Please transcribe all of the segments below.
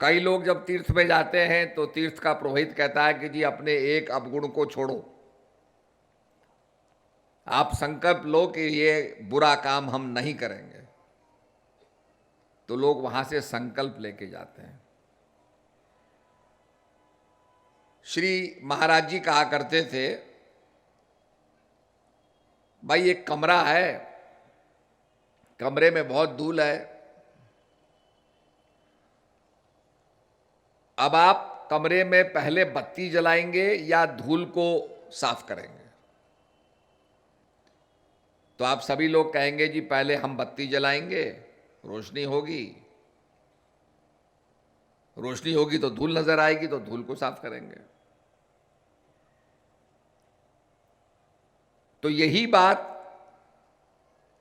कई लोग जब तीर्थ में जाते हैं तो तीर्थ का पुरोहित कहता है कि जी अपने एक अवगुण को छोड़ो, आप संकल्प लो कि ये बुरा काम हम नहीं करेंगे। तो लोग वहां से संकल्प लेके जाते हैं। श्री महाराज जी कहा करते थे, भाई एक कमरा है, कमरे में बहुत धूल है, अब आप कमरे में पहले बत्ती जलाएंगे या धूल को साफ करेंगे? तो आप सभी लोग कहेंगे जी पहले हम बत्ती जलाएंगे, रोशनी होगी, रोशनी होगी तो धूल नजर आएगी, तो धूल को साफ करेंगे। तो यही बात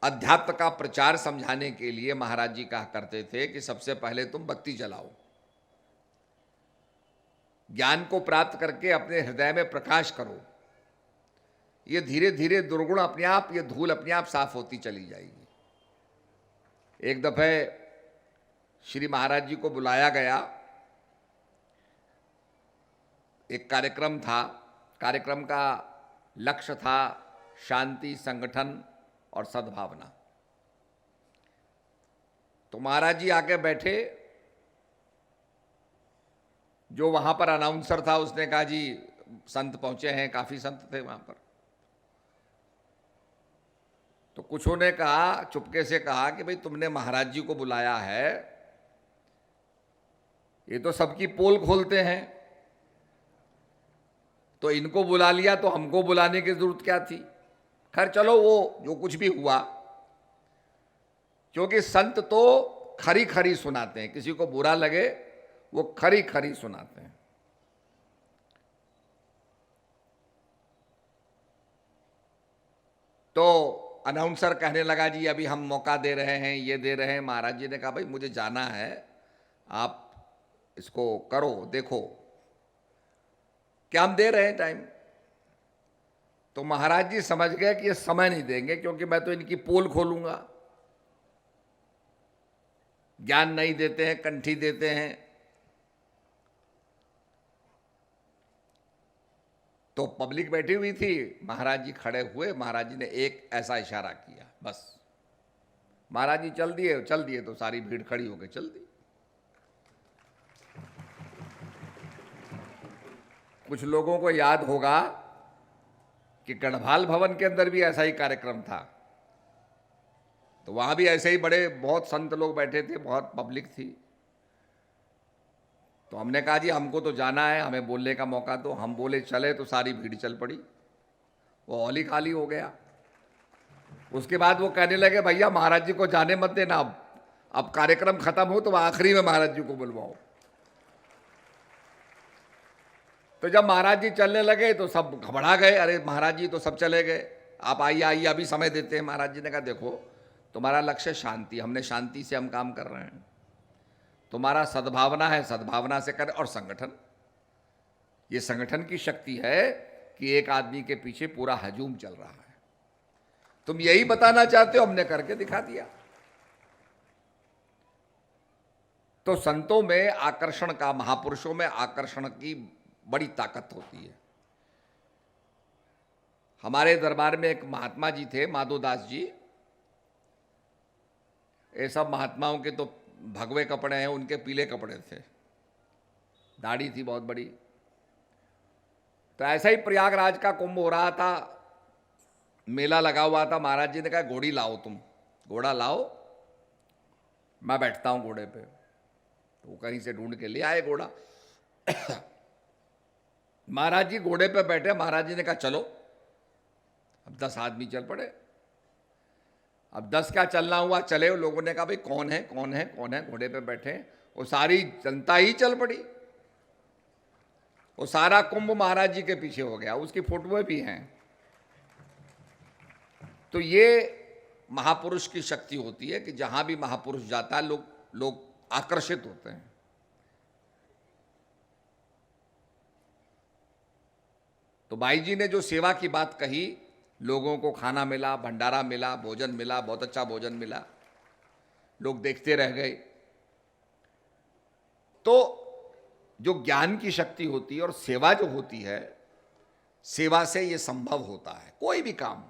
अध्यात्म का प्रचार समझाने के लिए महाराज जी कहा करते थे कि सबसे पहले तुम बत्ती जलाओ, ज्ञान को प्राप्त करके अपने हृदय में प्रकाश करो। ये धीरे धीरे दुर्गुण अपने आप, ये धूल अपने आप साफ होती चली जाएगी। एक दफे श्री महाराज जी को बुलाया गया, एक कार्यक्रम था, कार्यक्रम का लक्ष्य था शांति, संगठन और सद्भावना। तो महाराज जी आके बैठे, जो वहां पर अनाउंसर था उसने कहा जी संत पहुंचे हैं, काफी संत थे वहां पर। तो कुछों ने कहा, चुपके से कहा कि भाई तुमने महाराज जी को बुलाया है, ये तो सबकी पोल खोलते हैं, तो इनको बुला लिया तो हमको बुलाने की जरूरत क्या थी? खैर चलो, वो जो कुछ भी हुआ, क्योंकि संत तो खरी खरी सुनाते हैं, किसी को बुरा लगे वो खरी खरी सुनाते हैं। तो अनाउंसर कहने लगा जी अभी हम मौका दे रहे हैं, ये दे रहे हैं। महाराज जी ने कहा भाई मुझे जाना है, आप इसको करो, देखो क्या हम दे रहे हैं टाइम। तो महाराज जी समझ गए कि ये समय नहीं देंगे, क्योंकि मैं तो इनकी पोल खोलूंगा। ज्ञान नहीं देते हैं, कंठी देते हैं। तो पब्लिक बैठी हुई थी, महाराज जी खड़े हुए, महाराज जी ने एक ऐसा इशारा किया, बस महाराज जी चल दिए तो सारी भीड़ खड़ी होकर चल दी। कुछ लोगों को याद होगा कि गढ़वाल भवन के अंदर भी ऐसा ही कार्यक्रम था, तो वहां भी ऐसे ही बड़े बहुत संत लोग बैठे थे, बहुत पब्लिक थी। तो हमने कहा जी हमको तो जाना है, हमें बोलने का मौका दो। हम बोले चले तो सारी भीड़ चल पड़ी, वो हॉल ही खाली हो गया। उसके बाद वो कहने लगे भैया महाराज जी को जाने मत देना, अब कार्यक्रम खत्म हो तो आखिरी में महाराज जी को बुलवाओ। तो जब महाराज जी चलने लगे तो सब घबरा गए, अरे महाराज जी तो सब चले गए, आप आइए आइए अभी समय देते हैं। महाराज जी ने कहा देखो तुम्हारा लक्ष्य शांति, हमने शांति से हम काम कर रहे हैं, तुम्हारा सद्भावना है, सद्भावना से करें, और संगठन, ये संगठन की शक्ति है कि एक आदमी के पीछे पूरा हजूम चल रहा है। तुम यही बताना चाहते हो, हमने करके दिखा दिया। तो संतों में आकर्षण का, महापुरुषों में आकर्षण की बड़ी ताकत होती है। हमारे दरबार में एक महात्मा जी थे, माधोदास जी। ये सब महात्माओं के तो भगवे कपड़े हैं, उनके पीले कपड़े थे, दाढ़ी थी बहुत बड़ी। तो ऐसा ही प्रयागराज का कुंभ हो रहा था, मेला लगा हुआ था। महाराज जी ने कहा घोड़ी लाओ, तुम घोड़ा लाओ, मैं बैठता हूं घोड़े पे। तो वो कहीं से ढूंढ के ले आए घोड़ा। महाराज जी घोड़े पे बैठे, महाराज जी ने कहा चलो। अब 10 आदमी चल पड़े। अब 10 क्या चलना हुआ, चले। लोगों ने कहा भाई कौन है कौन है कौन है, घोड़े पे बैठे। वो सारी जनता ही चल पड़ी, वो सारा कुंभ महाराज जी के पीछे हो गया, उसकी फोटोएं भी हैं। तो ये महापुरुष की शक्ति होती है कि जहां भी महापुरुष जाता है लोग आकर्षित होते हैं। तो भाई जी ने जो सेवा की बात कही, लोगों को खाना मिला, भंडारा मिला, भोजन मिला, बहुत अच्छा भोजन मिला, लोग देखते रह गए। तो जो ज्ञान की शक्ति होती है और सेवा जो होती है, सेवा से ये संभव होता है कोई भी काम।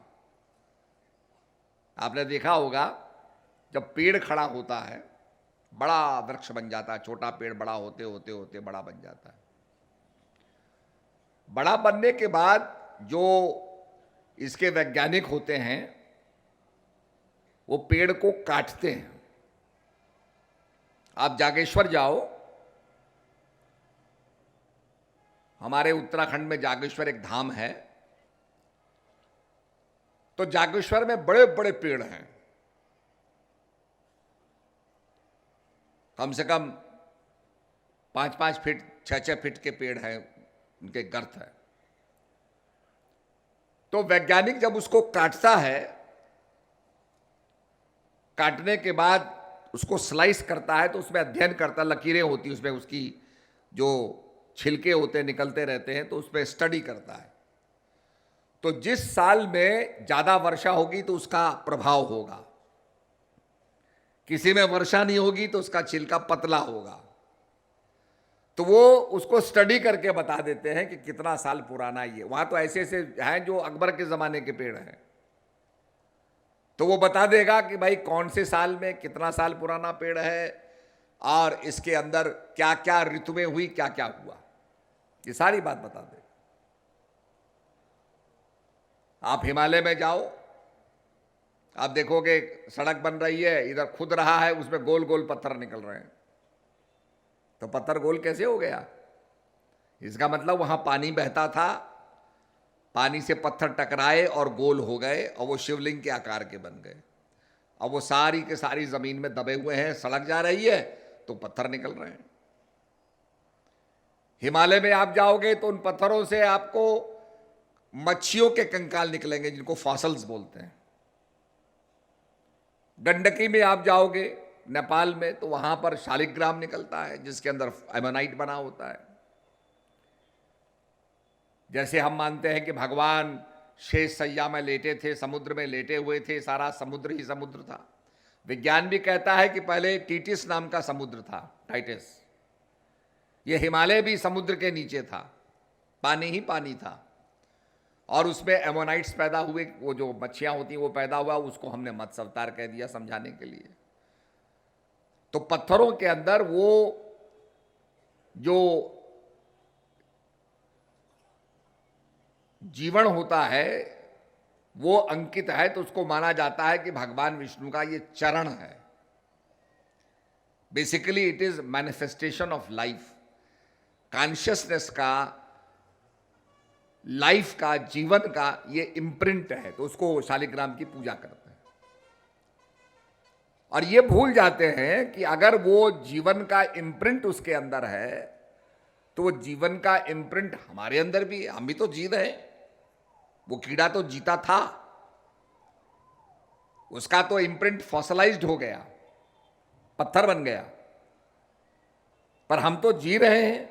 आपने देखा होगा जब पेड़ खड़ा होता है, बड़ा वृक्ष बन जाता है, छोटा पेड़ बड़ा होते होते होते बड़ा बन जाता है। बड़ा बनने के बाद जो इसके वैज्ञानिक होते हैं वो पेड़ को काटते हैं। आप जागेश्वर जाओ, हमारे उत्तराखंड में जागेश्वर एक धाम है, तो जागेश्वर में बड़े बड़े पेड़ हैं, कम से कम 5-5 फीट 6-6 फीट के पेड़ हैं, उनके गर्त है। तो वैज्ञानिक जब उसको काटता है, काटने के बाद उसको स्लाइस करता है, तो उसमें अध्ययन करता, लकीरें होती हैं उसमें, उसकी जो छिलके होते हैं निकलते रहते हैं, तो उसमें स्टडी करता है। तो जिस साल में ज्यादा वर्षा होगी तो उसका प्रभाव होगा, किसी में वर्षा नहीं होगी तो उसका छिलका पतला होगा। तो वो उसको स्टडी करके बता देते हैं कि कितना साल पुराना ये। वहां तो ऐसे ऐसे हैं जो अकबर के जमाने के पेड़ हैं, तो वो बता देगा कि भाई कौन से साल में कितना साल पुराना पेड़ है और इसके अंदर क्या क्या ऋतुएं हुई, क्या क्या हुआ, ये सारी बात बता देगा। आप हिमालय में जाओ, आप देखोगे सड़क बन रही है, इधर खुद रहा है, उसमें गोल गोल पत्थर निकल रहे हैं। तो पत्थर गोल कैसे हो गया? इसका मतलब वहां पानी बहता था, पानी से पत्थर टकराए और गोल हो गए और वो शिवलिंग के आकार के बन गए। अब वो सारी के सारी जमीन में दबे हुए हैं, सड़क जा रही है तो पत्थर निकल रहे हैं। हिमालय में आप जाओगे तो उन पत्थरों से आपको मच्छियों के कंकाल निकलेंगे, जिनको फॉसल्स बोलते हैं। गंडकी में आप जाओगे नेपाल में, तो वहां पर शालिग्राम निकलता है जिसके अंदर एमोनाइट बना होता है। जैसे हम मानते हैं कि भगवान शेष सैया में लेटे थे, समुद्र में लेटे हुए थे, सारा समुद्र ही समुद्र था। विज्ञान भी कहता है कि पहले टीटिस नाम का समुद्र था, टाइटस। ये हिमालय भी समुद्र के नीचे था, पानी ही पानी था, और उसमें एमोनाइट्स पैदा हुए, वो जो मच्छियां होती हैं वो पैदा हुआ, उसको हमने मत्स्य अवतार कह दिया समझाने के लिए। तो पत्थरों के अंदर वो जो जीवन होता है वो अंकित है, तो उसको माना जाता है कि भगवान विष्णु का ये चरण है। Basically it is manifestation of life, consciousness का, लाइफ का, जीवन का ये इम्प्रिंट है। तो उसको शालिग्राम की पूजा करते हैं और ये भूल जाते हैं कि अगर वो जीवन का इम्प्रिंट उसके अंदर है तो वो जीवन का इम्प्रिंट हमारे अंदर भी है। हम भी तो जी रहे हैं, वो कीड़ा तो जीता था, उसका तो इम्प्रिंट फॉसिलाइज्ड हो गया, पत्थर बन गया, पर हम तो जी रहे हैं।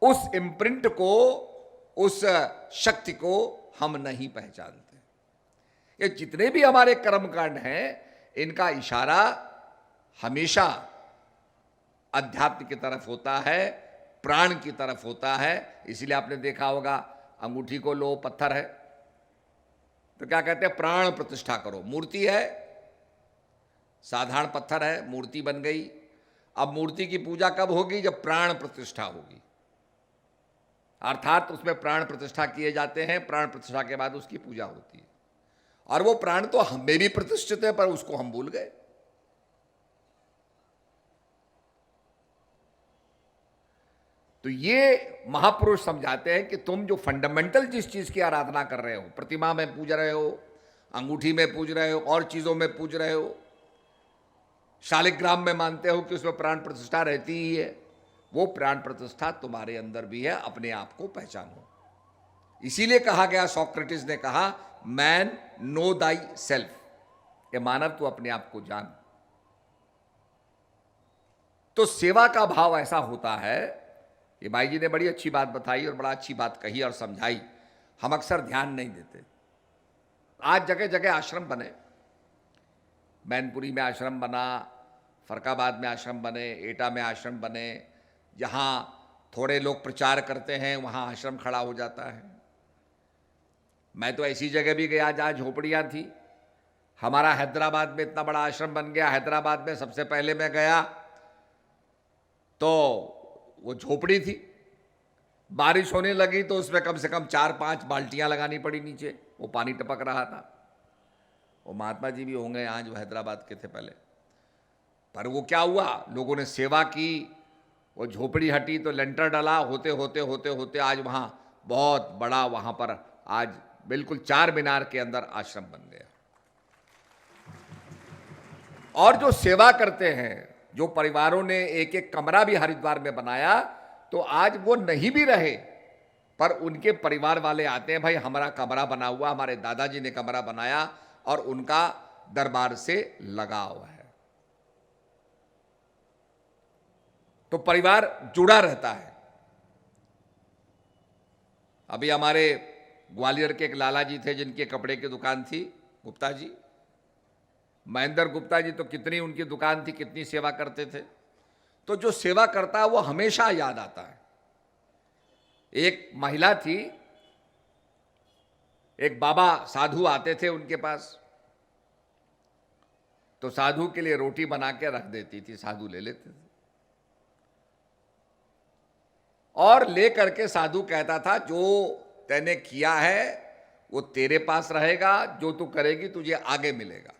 उस इम्प्रिंट को, उस शक्ति को हम नहीं पहचानते। ये जितने भी हमारे कर्मकांड हैं, इनका इशारा हमेशा अध्यात्म की तरफ होता है, प्राण की तरफ होता है। इसलिए आपने देखा होगा अंगूठी को लो, पत्थर है, तो क्या कहते हैं? प्राण प्रतिष्ठा करो। मूर्ति है, साधारण पत्थर है, मूर्ति बन गई। अब मूर्ति की पूजा कब होगी? जब प्राण प्रतिष्ठा होगी, अर्थात उसमें प्राण प्रतिष्ठा किए जाते हैं, प्राण प्रतिष्ठा के बाद उसकी पूजा होती है। और वो प्राण तो हमें भी प्रतिष्ठित है, पर उसको हम भूल गए। तो ये महापुरुष समझाते हैं कि तुम जो फंडामेंटल जिस चीज की आराधना कर रहे हो, प्रतिमा में पूज रहे हो, अंगूठी में पूज रहे हो, और चीजों में पूज रहे हो, शालिग्राम में मानते हो कि उसमें प्राण प्रतिष्ठा रहती ही है, वो प्राण प्रतिष्ठा तुम्हारे अंदर भी है। अपने आप को पहचानो। इसीलिए कहा गया, सोक्रेटिस ने कहा, मैन नो दाई सेल्फ, ये मानव तू अपने आप को जान। तो सेवा का भाव ऐसा होता है। ये भाई जी ने बड़ी अच्छी बात बताई और बड़ा अच्छी बात कही और समझाई, हम अक्सर ध्यान नहीं देते। आज जगह जगह आश्रम बने, मैनपुरी में आश्रम बना, फरकाबाद में आश्रम बने, एटा में आश्रम बने, जहाँ थोड़े लोग प्रचार करते हैं वहाँ आश्रम खड़ा हो जाता है। मैं तो ऐसी जगह भी गया जहाँ झोपड़ियाँ थी। हमारा हैदराबाद में इतना बड़ा आश्रम बन गया। हैदराबाद में सबसे पहले मैं गया तो वो झोपड़ी थी, बारिश होने लगी तो उसमें कम से कम 4-5 बाल्टियां लगानी पड़ी नीचे, वो पानी टपक रहा था। वो महात्मा जी भी होंगे यहाँ जो हैदराबाद के थे पहले। पर वो क्या हुआ, लोगों ने सेवा की, वो झोपड़ी हटी तो लेंटर डला, होते होते होते होते आज वहाँ बहुत बड़ा, वहाँ पर आज बिल्कुल 4 मीनार के अंदर आश्रम बन गया। और जो सेवा करते हैं, जो परिवारों ने एक एक कमरा भी हरिद्वार में बनाया, तो आज वो नहीं भी रहे पर उनके परिवार वाले आते हैं, भाई हमारा कमरा बना हुआ, हमारे दादाजी ने कमरा बनाया, और उनका दरबार से लगाव है। तो परिवार जुड़ा रहता है। अभी हमारे ग्वालियर के एक लाला जी थे जिनके कपड़े की दुकान थी, गुप्ता जी, महेंद्र गुप्ता जी, तो कितनी उनकी दुकान थी, कितनी सेवा करते थे। तो जो सेवा करता है वो हमेशा याद आता है। एक महिला थी, एक बाबा साधु आते थे उनके पास, तो साधु के लिए रोटी बना के रख देती थी, साधु ले लेते थे और ले करके साधु कहता था जो तैने किया है वो तेरे पास रहेगा, जो तू करेगी तुझे आगे मिलेगा।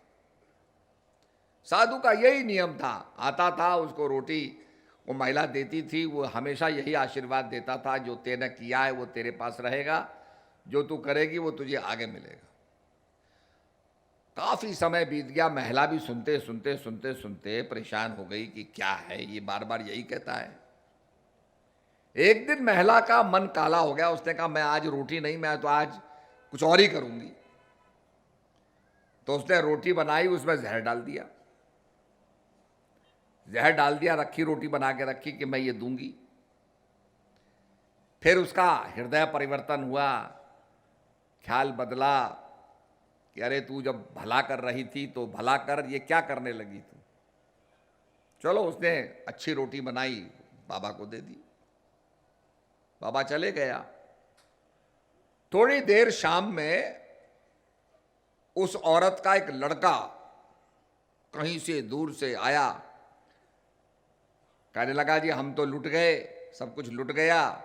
साधु का यही नियम था, आता था उसको रोटी वो महिला देती थी, वो हमेशा यही आशीर्वाद देता था, जो तैने किया है वो तेरे पास रहेगा, जो तू करेगी वो तुझे आगे मिलेगा। काफी समय बीत गया, महिला भी सुनते सुनते सुनते सुनते परेशान हो गई कि क्या है ये बार बार यही कहता है। एक दिन महिला का मन काला हो गया, उसने कहा मैं आज रोटी नहीं, मैं तो आज कुछ और ही करूंगी। तो उसने रोटी बनाई, उसमें जहर डाल दिया, जहर डाल दिया, रखी रोटी बना के रखी कि मैं ये दूंगी। फिर उसका हृदय परिवर्तन हुआ, ख्याल बदला कि अरे तू जब भला कर रही थी तो भला कर, ये क्या करने लगी तू। चलो उसने अच्छी रोटी बनाई, बाबा को दे दी, बाबा चले गया। थोड़ी देर शाम में उस औरत का एक लड़का कहीं से दूर से आया, कहने लगा जी हम तो लुट गए, सब कुछ लुट गया,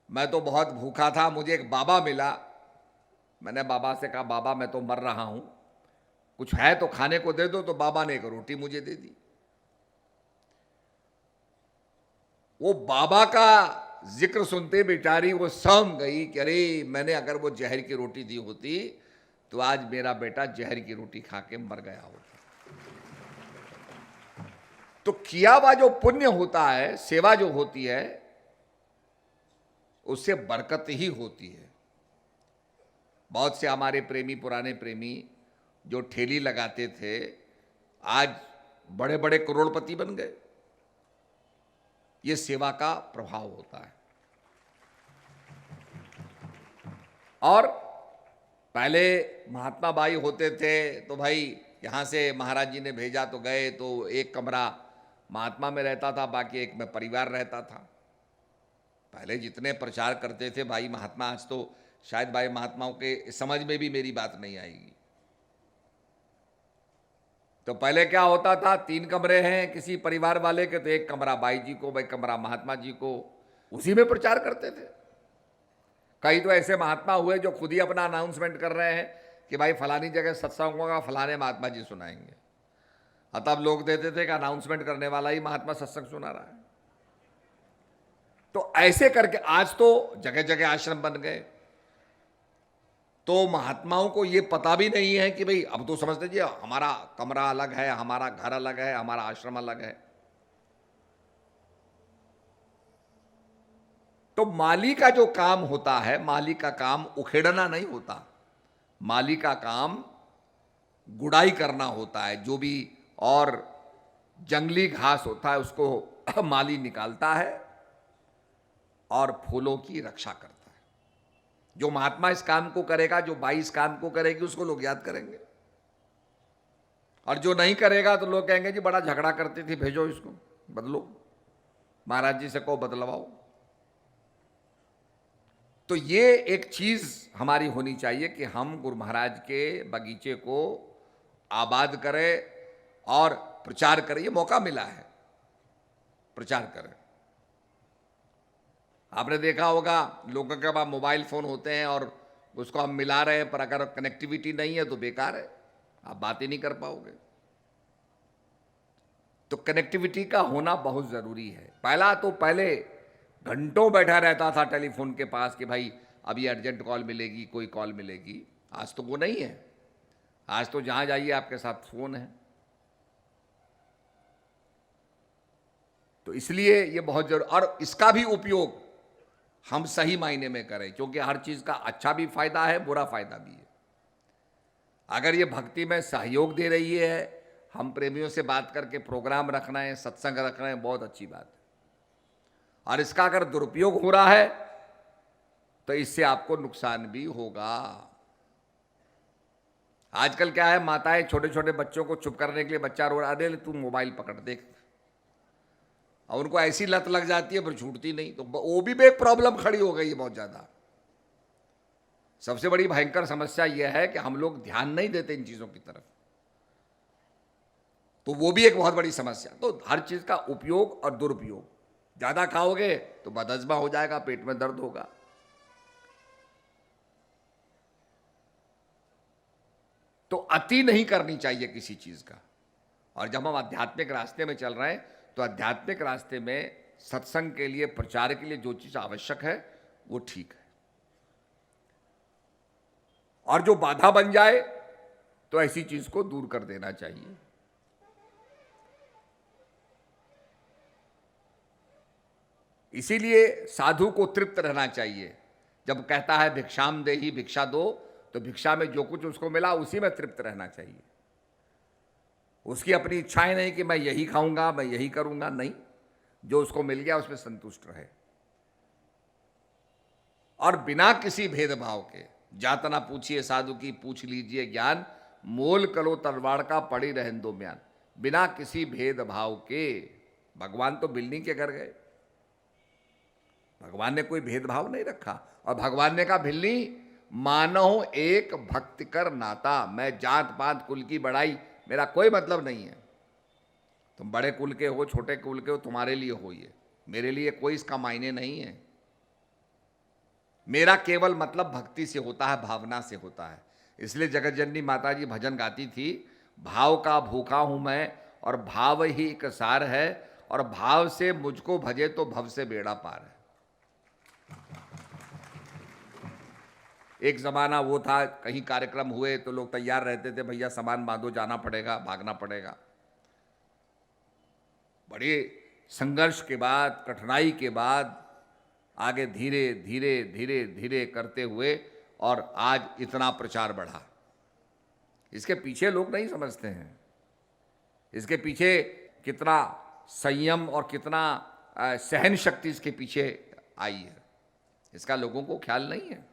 मैं तो बहुत भूखा था, मुझे एक बाबा मिला। मैंने बाबा से कहा बाबा मैं तो मर रहा हूं, कुछ है तो खाने को दे दो। तो बाबा ने एक रोटी मुझे दे दी। वो बाबा का जिक्र सुनते बेचारी वो सहम गई कि अरे मैंने अगर वो जहर की रोटी दी होती तो आज मेरा बेटा जहर की रोटी खा के मर गया होता। तो किया हुआ जो पुण्य होता है, सेवा जो होती है, उससे बरकत ही होती है। बहुत से हमारे प्रेमी, पुराने प्रेमी जो ठेली लगाते थे, आज बड़े बड़े करोड़पति बन गए। ये सेवा का प्रभाव होता है। और पहले महात्मा बाई होते थे तो भाई यहाँ से महाराज जी ने भेजा तो गए, तो एक कमरा महात्मा में रहता था, बाकी एक में परिवार रहता था। पहले जितने प्रचार करते थे भाई महात्मा, आज तो शायद भाई महात्माओं के समझ में भी मेरी बात नहीं आएगी। तो पहले क्या होता था, 3 कमरे हैं किसी परिवार वाले के, तो एक कमरा बाई जी को, भाई कमरा महात्मा जी को, उसी में प्रचार करते थे। कई तो ऐसे महात्मा हुए जो खुद ही अपना अनाउंसमेंट कर रहे हैं कि भाई फलानी जगह सत्संग होगा, फलाने महात्मा जी सुनाएंगे। तब लोग देते थे कि अनाउंसमेंट करने वाला ही महात्मा सत्संग सुना रहा है। तो ऐसे करके आज तो जगह जगह आश्रम बन गए। तो महात्माओं को ये पता भी नहीं है कि भाई अब तो समझते जी हमारा कमरा अलग है, हमारा घर अलग है, हमारा आश्रम अलग है। तो माली का जो काम होता है, माली का काम उखेड़ना नहीं होता, माली का काम गुड़ाई करना होता है। जो भी और जंगली घास होता है उसको माली निकालता है और फूलों की रक्षा करता है। जो महात्मा इस काम को करेगा, जो बाई इस काम को करेगी, उसको लोग याद करेंगे। और जो नहीं करेगा तो लोग कहेंगे जी बड़ा झगड़ा करती थी, भेजो इसको, बदलो, महाराज जी से को बदलवाओ। तो ये एक चीज हमारी होनी चाहिए कि हम गुरु महाराज के बगीचे को आबाद करें और प्रचार करें। ये मौका मिला है, प्रचार करें। आपने देखा होगा लोगों के पास मोबाइल फोन होते हैं और उसको हम मिला रहे हैं, पर अगर कनेक्टिविटी नहीं है तो बेकार है, आप बात ही नहीं कर पाओगे। तो कनेक्टिविटी का होना बहुत जरूरी है। पहले घंटों बैठा रहता था टेलीफोन के पास कि भाई अभी अर्जेंट कॉल मिलेगी, कोई कॉल मिलेगी। आज तो वो नहीं है, आज तो जहां जाइए आपके साथ फोन है। तो इसलिए ये बहुत जरूरी, और इसका भी उपयोग हम सही मायने में करें, क्योंकि हर चीज का अच्छा भी फायदा है, बुरा फायदा भी है। अगर ये भक्ति में सहयोग दे रही है, हम प्रेमियों से बात करके प्रोग्राम रखना है, सत्संग रखना है, बहुत अच्छी बात है। और इसका अगर दुरुपयोग हो रहा है तो इससे आपको नुकसान भी होगा। आजकल क्या है, माताएं छोटे छोटे बच्चों को चुप करने के लिए, बच्चा रो रहा है, तू मोबाइल पकड़ देख, और उनको ऐसी लत लग जाती है पर छूटती नहीं। तो वो भी एक प्रॉब्लम खड़ी हो गई है बहुत ज्यादा। सबसे बड़ी भयंकर समस्या यह है कि हम लोग ध्यान नहीं देते इन चीजों की तरफ, तो वो भी एक बहुत बड़ी समस्या। तो हर चीज का उपयोग और दुरुपयोग, ज्यादा खाओगे तो बदहजमा हो जाएगा, पेट में दर्द होगा। तो अति नहीं करनी चाहिए किसी चीज का। और जब हम आध्यात्मिक रास्ते में चल रहे हैं तो आध्यात्मिक रास्ते में सत्संग के लिए, प्रचार के लिए जो चीज आवश्यक है वो ठीक है, और जो बाधा बन जाए तो ऐसी चीज को दूर कर देना चाहिए। इसीलिए साधु को तृप्त रहना चाहिए। जब कहता है भिक्षाम देहि, भिक्षा दो, तो भिक्षा में जो कुछ उसको मिला उसी में तृप्त रहना चाहिए। उसकी अपनी इच्छाएं नहीं कि मैं यही खाऊंगा, मैं यही करूंगा, नहीं, जो उसको मिल गया उसमें संतुष्ट रहे। और बिना किसी भेदभाव के, जातना पूछिए साधु की, पूछ लीजिए ज्ञान, मोल कलो तलवार का, पड़ी रहन दो म्यान। बिना किसी भेदभाव के। भगवान तो बिल्ली के घर गए, भगवान ने कोई भेदभाव नहीं रखा। और भगवान ने कहा भिल्ली मानो एक भक्ति कर नाता, मैं जात पात कुल की बड़ाई मेरा कोई मतलब नहीं है। तुम बड़े कुल के हो, छोटे कुल के हो, तुम्हारे लिए हो ये, मेरे लिए कोई इसका मायने नहीं है। मेरा केवल मतलब भक्ति से होता है, भावना से होता है। इसलिए जगत जननी माता जी भजन गाती थी, भाव का भूखा हूं मैं और भाव ही एक सार है, और भाव से मुझको भजे तो भव से बेड़ा पार है। एक जमाना वो था, कहीं कार्यक्रम हुए तो लोग तैयार रहते थे, भैया सामान बांधो, जाना पड़ेगा, भागना पड़ेगा। बड़े संघर्ष के बाद, कठिनाई के बाद आगे धीरे धीरे धीरे धीरे करते हुए और आज इतना प्रचार बढ़ा। इसके पीछे लोग नहीं समझते हैं, इसके पीछे कितना संयम और कितना सहन शक्ति इसके पीछे आई है, इसका लोगों को ख्याल नहीं है।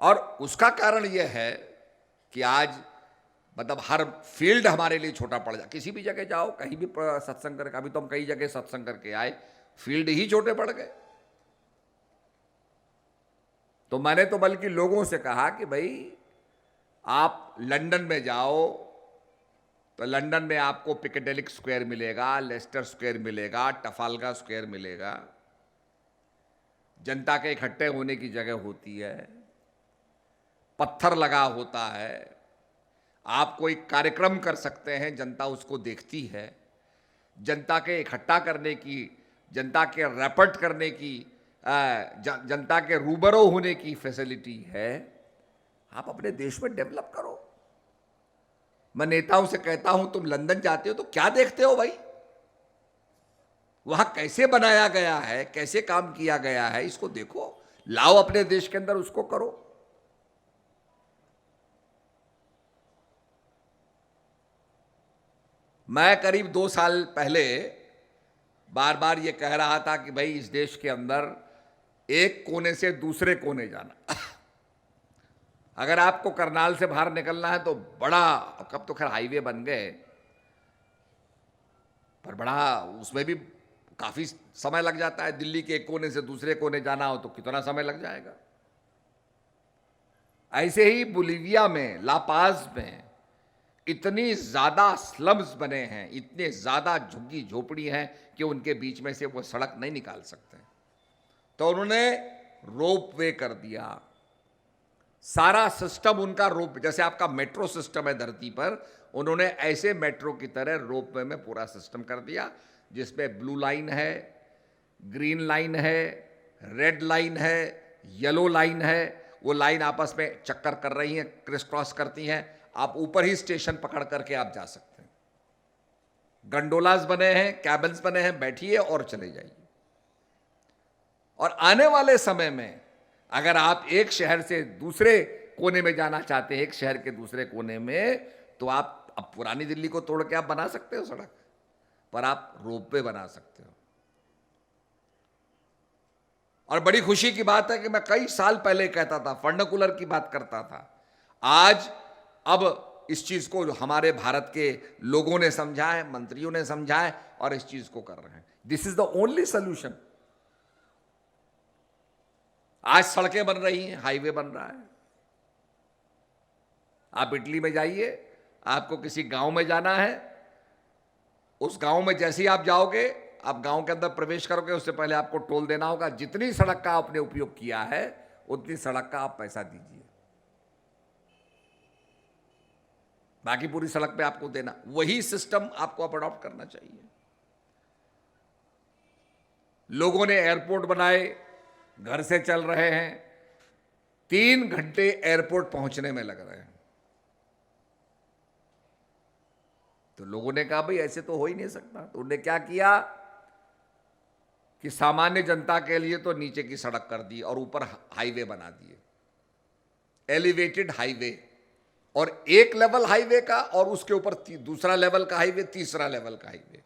और उसका कारण यह है कि आज मतलब हर फील्ड हमारे लिए छोटा पड़ जाए। किसी भी जगह जाओ, कहीं भी सत्संग करके, अभी तो हम कई जगह सत्संग करके आए, फील्ड ही छोटे पड़ गए। तो मैंने तो बल्कि लोगों से कहा कि भाई आप लंदन में जाओ तो लंदन में आपको पिकेडेली स्क्वायर मिलेगा, लेस्टर स्क्वायर मिलेगा, टफालगा स्क्वायर मिलेगा। जनता के इकट्ठे होने की जगह होती है, पत्थर लगा होता है, आप कोई कार्यक्रम कर सकते हैं, जनता उसको देखती है। जनता के इकट्ठा करने की, जनता के रैपट करने की, जनता के रूबरू होने की फैसिलिटी है। आप अपने देश में डेवलप करो। मैं नेताओं से कहता हूं, तुम लंदन जाते हो तो क्या देखते हो भाई, वहां कैसे बनाया गया है, कैसे काम किया गया है, इसको देखो, लाओ अपने देश के अंदर, उसको करो। मैं करीब 2 साल पहले बार बार ये कह रहा था कि भाई इस देश के अंदर एक कोने से दूसरे कोने जाना अगर आपको करनाल से बाहर निकलना है तो बड़ा, कब तो खैर हाईवे बन गए, पर बड़ा उसमें भी काफी समय लग जाता है। दिल्ली के एक कोने से दूसरे कोने जाना हो तो कितना समय लग जाएगा। ऐसे ही बोलीविया में, लापाज में इतनी ज्यादा स्लम्स बने हैं, इतने ज्यादा झुग्गी झोपड़ी हैं कि उनके बीच में से वो सड़क नहीं निकाल सकते। तो उन्होंने रोप वे कर दिया, सारा सिस्टम उनका रोप, जैसे आपका मेट्रो सिस्टम है धरती पर, उन्होंने ऐसे मेट्रो की तरह रोप वे में पूरा सिस्टम कर दिया, जिसमें ब्लू लाइन है, ग्रीन लाइन है, रेड लाइन है, येलो लाइन है। वो लाइन आपस में चक्कर कर रही हैं, क्रिस क्रॉस करती हैं। आप ऊपर ही स्टेशन पकड़ करके आप जा सकते हैं। गंडोलास बने हैं, कैबिन्स बने हैं, बैठिए और चले जाइए। और आने वाले समय में अगर आप एक शहर से दूसरे कोने में जाना चाहते हैं, एक शहर के दूसरे कोने में, तो आप अब पुरानी दिल्ली को तोड़ के आप बना सकते हो सड़क, पर आप रोपवे बना सकते हो। और बड़ी खुशी की बात है कि मैं कई साल पहले कहता था, फर्नाकुलर की बात करता था, आज अब इस चीज को हमारे भारत के लोगों ने समझा है, मंत्रियों ने समझा है और इस चीज को कर रहे हैं। This is the only solution. आज सड़कें बन रही हैं, हाईवे बन रहा है। आप इटली में जाइए, आपको किसी गांव में जाना है, उस गांव में जैसे ही आप जाओगे, आप गांव के अंदर प्रवेश करोगे, उससे पहले आपको टोल देना होगा। जितनी सड़क का आपने उपयोग किया है उतनी सड़क का आप पैसा दीजिए, बाकी पूरी सड़क पे आपको देना। वही सिस्टम आपको अब अडॉप्ट करना चाहिए। लोगों ने एयरपोर्ट बनाए, घर से चल रहे हैं, 3 घंटे एयरपोर्ट पहुंचने में लग रहे हैं। तो लोगों ने कहा भाई ऐसे तो हो ही नहीं सकता। तो उन्होंने क्या किया कि सामान्य जनता के लिए तो नीचे की सड़क कर दी और ऊपर हाईवे बना दिए, एलिवेटेड हाईवे, और एक लेवल हाईवे का और उसके ऊपर दूसरा लेवल का हाईवे, तीसरा लेवल का हाईवे।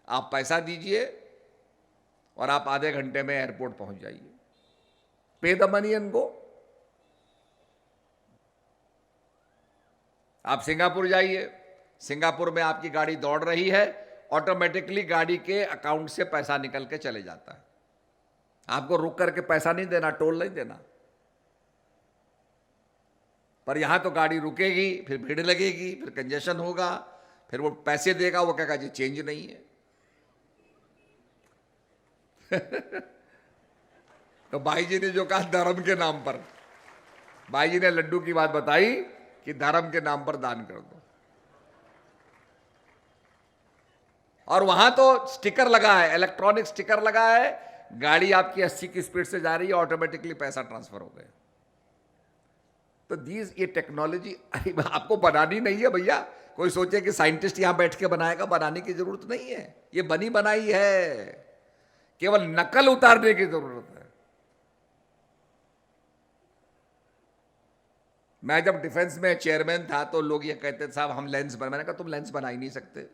आप पैसा दीजिए और आप आधे घंटे में एयरपोर्ट पहुंच जाइए। पे द मनी एंड गो। आप सिंगापुर जाइए, सिंगापुर में आपकी गाड़ी दौड़ रही है, ऑटोमेटिकली गाड़ी के अकाउंट से पैसा निकल के चले जाता है। आपको रुक करके पैसा नहीं देना, टोल नहीं देना। पर यहां तो गाड़ी रुकेगी, फिर भीड़ लगेगी, फिर कंजेशन होगा, फिर वो पैसे देगा, वो कहेगा जी चेंज नहीं है। तो भाई जी ने जो कहा धर्म के नाम पर, भाई जी ने लड्डू की बात बताई कि धर्म के नाम पर दान कर दो। और वहां तो स्टिकर लगा है, इलेक्ट्रॉनिक स्टिकर लगा है, गाड़ी आपकी 80 की स्पीड से जा रही है, ऑटोमेटिकली पैसा ट्रांसफर हो गया। तो ये टेक्नोलॉजी आपको बनानी नहीं है भैया। कोई सोचे कि साइंटिस्ट यहां बैठ के बनाएगा, बनाने की जरूरत नहीं है। ये बनी बनाई है, केवल नकल उतारने की जरूरत है। मैं जब डिफेंस में चेयरमैन था तो लोग ये कहते थे साहब हम लेंस बना, मैंने कहा तुम लेंस बना ही नहीं सकते।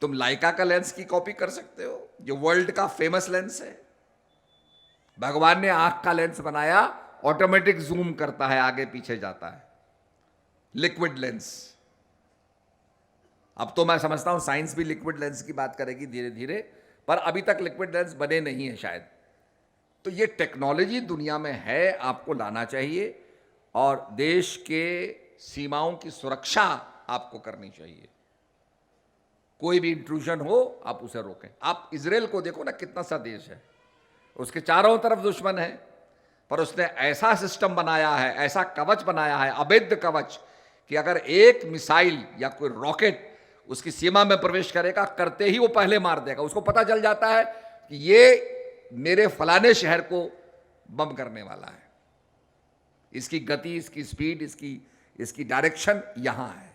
तुम लाइका का लेंस की कॉपी कर सकते हो, जो वर्ल्ड का फेमस लेंस है। भगवान ने आंख का लेंस बनाया, ऑटोमेटिक जूम करता है, आगे पीछे जाता है, लिक्विड लेंस। अब तो मैं समझता हूं साइंस भी लिक्विड लेंस की बात करेगी धीरे धीरे, पर अभी तक लिक्विड लेंस बने नहीं है शायद। तो ये टेक्नोलॉजी दुनिया में है, आपको लाना चाहिए, और देश के सीमाओं की सुरक्षा आपको करनी चाहिए। कोई भी इंट्रूजन हो आप उसे रोकें। आप इजराइल को देखो ना, कितना सा देश है, उसके चारों तरफ दुश्मन है, पर उसने ऐसा सिस्टम बनाया है, ऐसा कवच बनाया है, अभेद्य कवच, कि अगर एक मिसाइल या कोई रॉकेट उसकी सीमा में प्रवेश करेगा, करते ही वो पहले मार देगा। उसको पता चल जाता है कि ये मेरे फलाने शहर को बम करने वाला है, इसकी गति, इसकी स्पीड, इसकी डायरेक्शन यहां है।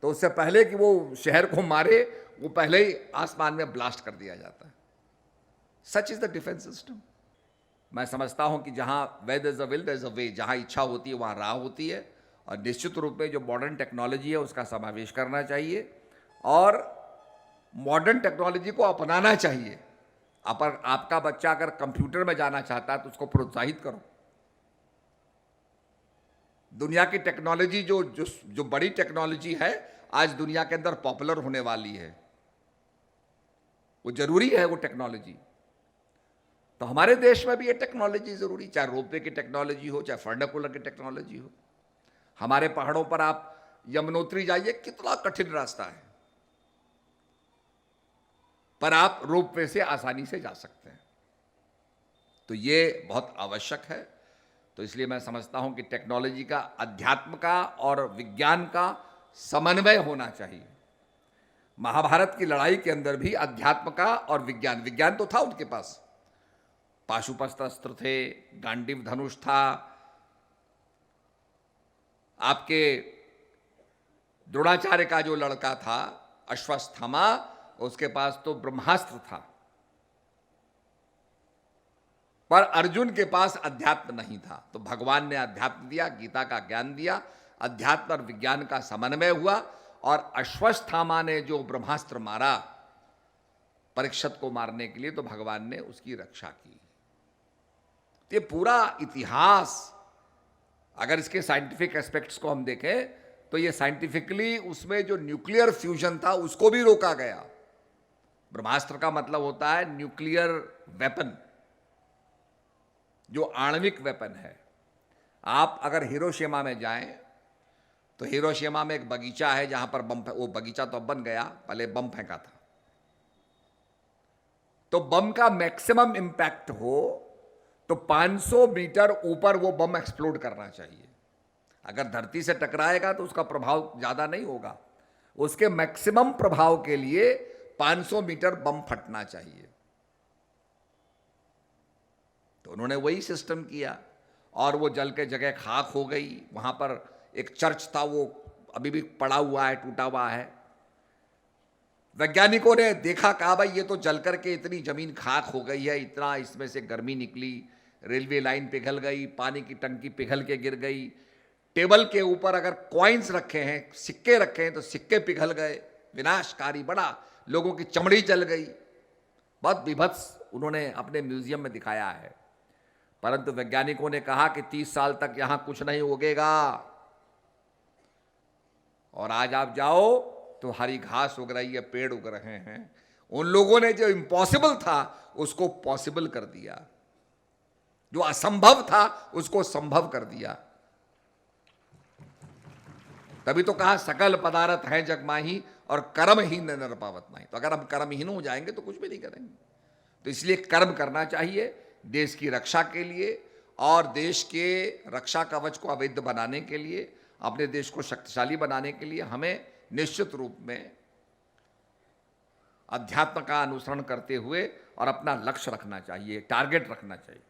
तो उससे पहले कि वो शहर को मारे, वो पहले ही आसमान में ब्लास्ट कर दिया जाता है। Such is the defence system. मैं समझता हूं कि जहां where there is a will there is a way, जहां इच्छा होती है वहां राह होती है, और निश्चित रूप में जो मॉडर्न टेक्नोलॉजी है उसका समावेश करना चाहिए और मॉडर्न टेक्नोलॉजी को अपनाना चाहिए। आपका बच्चा अगर कंप्यूटर में जाना चाहता है तो उसको प्रोत्साहित करो। दुनिया की टेक्नोलॉजी जो जो जो बड़ी टेक्नोलॉजी है आज दुनिया के अंदर पॉपुलर होने वाली है, वो जरूरी है वो टेक्नोलॉजी। तो हमारे देश में भी ये टेक्नोलॉजी जरूरी, चाहे रोपवे की टेक्नोलॉजी हो, चाहे फर्नाकुलर की टेक्नोलॉजी हो। हमारे पहाड़ों पर आप यमुनोत्री जाइए, कितना कठिन रास्ता है, पर आप रोपवे से आसानी से जा सकते हैं। तो ये बहुत आवश्यक है। तो इसलिए मैं समझता हूं कि टेक्नोलॉजी का, अध्यात्म का और विज्ञान का समन्वय होना चाहिए। महाभारत की लड़ाई के अंदर भी अध्यात्म का और विज्ञान तो था उनके पास, पाशुपत अस्त्र थे, गांडीव धनुष था, आपके द्रोणाचार्य का जो लड़का था अश्वत्थामा, उसके पास तो ब्रह्मास्त्र था, पर अर्जुन के पास अध्यात्म नहीं था। तो भगवान ने अध्यात्म दिया, गीता का ज्ञान दिया, अध्यात्म और विज्ञान का समन्वय हुआ, और अश्वत्थामा ने जो ब्रह्मास्त्र मारा परीक्षित को मारने के लिए, तो भगवान ने उसकी रक्षा की। ये पूरा इतिहास, अगर इसके साइंटिफिक एस्पेक्ट्स को हम देखें तो ये साइंटिफिकली उसमें जो न्यूक्लियर फ्यूजन था उसको भी रोका गया। ब्रह्मास्त्र का मतलब होता है न्यूक्लियर वेपन, जो आणविक वेपन है। आप अगर हिरोशिमा में जाएं तो हिरोशिमा में एक बगीचा है जहां पर बम, वो बगीचा तो अब बन गया, पहले बम फेंका था। तो बम का मैक्सिमम इंपैक्ट हो तो 500 मीटर ऊपर वो बम एक्सप्लोड करना चाहिए। अगर धरती से टकराएगा तो उसका प्रभाव ज्यादा नहीं होगा, उसके मैक्सिमम प्रभाव के लिए 500 मीटर बम फटना चाहिए। तो उन्होंने वही सिस्टम किया और वो जल के जगह खाक हो गई। वहां पर एक चर्च था, वो अभी भी पड़ा हुआ है, टूटा हुआ है। वैज्ञानिकों ने देखा, कहा भाई ये तो जल करके इतनी जमीन खाक हो गई है, इतना इसमें से गर्मी निकली, रेलवे लाइन पिघल गई, पानी की टंकी पिघल के गिर गई, टेबल के ऊपर अगर कॉइन्स रखे हैं, सिक्के रखे हैं, तो सिक्के पिघल गए, विनाशकारी, बड़ा, लोगों की चमड़ी जल गई, बहुत विभत्स उन्होंने अपने म्यूजियम में दिखाया है। परंतु वैज्ञानिकों ने कहा कि 30 साल तक यहां कुछ नहीं उगेगा, और आज आप जाओ तो हरी घास उग रही है, पेड़ उग रहे हैं। उन लोगों ने जो इम्पॉसिबल था उसको पॉसिबल कर दिया, जो असंभव था उसको संभव कर दिया। तभी तो कहा सकल पदार्थ है जग माही और कर्महीन नर पावत नहीं। तो अगर हम कर्महीन हो जाएंगे तो कुछ भी नहीं करेंगे। तो इसलिए कर्म करना चाहिए देश की रक्षा के लिए, और देश के रक्षा कवच को अवैध बनाने के लिए, अपने देश को शक्तिशाली बनाने के लिए हमें निश्चित रूप में अध्यात्म का अनुसरण करते हुए और अपना लक्ष्य रखना चाहिए, टारगेट रखना चाहिए।